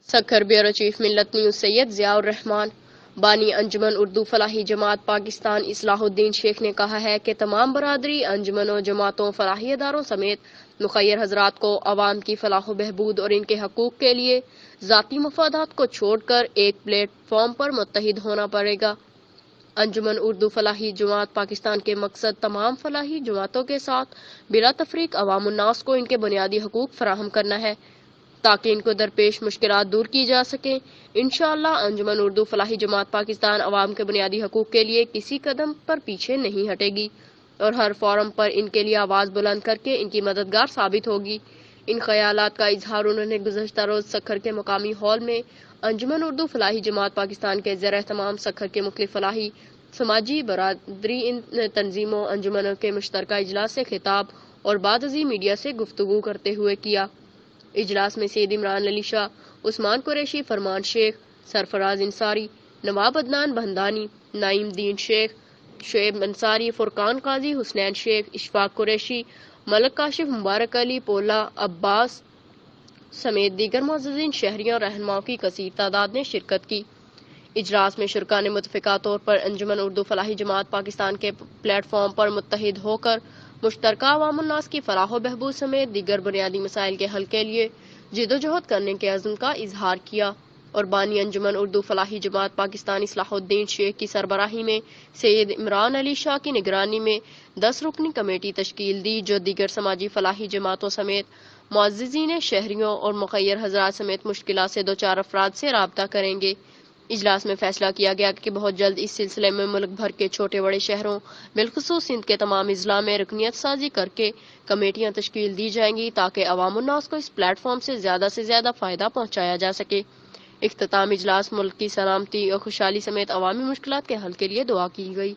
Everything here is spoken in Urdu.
سکھر بیورو چیف ملت نیوز سید ضیاء الرحمان بانی انجمن اردو فلاحی جماعت پاکستان اصلاح الدین شیخ نے کہا ہے کہ تمام برادری انجمنوں جماعتوں فلاحی اداروں سمیت مخیر حضرات کو عوام کی فلاح و بہبود اور ان کے حقوق کے لیے ذاتی مفادات کو چھوڑ کر ایک پلیٹ فارم پر متحد ہونا پڑے گا۔ انجمن اردو فلاحی جماعت پاکستان کے مقصد تمام فلاحی جماعتوں کے ساتھ بلا تفریق عوام الناس کو ان کے بنیادی حقوق فراہم کرنا ہے تاکہ ان کو درپیش مشکلات دور کی جا سکیں۔ انشاءاللہ انجمن اردو فلاحی جماعت پاکستان عوام کے بنیادی حقوق کے لیے کسی قدم پر پیچھے نہیں ہٹے گی اور ہر فورم پر ان کے لیے آواز بلند کر کے ان کی مددگار ثابت ہوگی۔ ان خیالات کا اظہار انہوں نے گزشتہ روز سکھر کے مقامی ہال میں انجمن اردو فلاحی جماعت پاکستان کے زیر اہتمام سکھر کے مختلف فلاحی سماجی برادری تنظیموں انجمنوں کے مشترکہ اجلاس سے خطاب اور بعد ازیں میڈیا سے گفتگو کرتے ہوئے کیا۔ اجلاس میں سید عمران علی شاہ، عثمان قریشی، فرمان شیخ، سرفراز انصاری، نواب عدنان بہندانی، نعیم دین شیخ، شعیب انصاری، فرقان قاضی، حسنین شیخ، اشفاق قریشی، ملک کاشف، مبارک علی، پولا عباس سمیت دیگر معززین شہریوں رہنماؤں کی کثیر تعداد نے شرکت کی۔ اجلاس میں شرکاء نے متفقہ طور پر انجمن اردو فلاحی جماعت پاکستان کے پلیٹ فارم پر متحد ہو کر مشترکہ عوام الناس کی فلاح و بہبود سمیت دیگر بنیادی مسائل کے حل کے لیے جدوجہد کرنے کے عزم کا اظہار کیا اور بانی انجمن اردو فلاحی جماعت پاکستان اصلاح الدین شیخ کی سربراہی میں سید عمران علی شاہ کی نگرانی میں 10 رکنی کمیٹی تشکیل دی جو دیگر سماجی فلاحی جماعتوں سمیت معززین شہریوں اور مخیر حضرات سمیت مشکلات سے دوچار افراد سے رابطہ کریں گے۔ اجلاس میں فیصلہ کیا گیا کہ بہت جلد اس سلسلے میں ملک بھر کے چھوٹے بڑے شہروں بالخصوص سندھ کے تمام اضلاع میں رکنیت سازی کر کے کمیٹیاں تشکیل دی جائیں گی تاکہ عوام الناس کو اس پلیٹ فارم سے زیادہ فائدہ پہنچایا جا سکے۔ اختتام اجلاس ملک کی سلامتی اور خوشحالی سمیت عوامی مشکلات کے حل کے لیے دعا کی گئی۔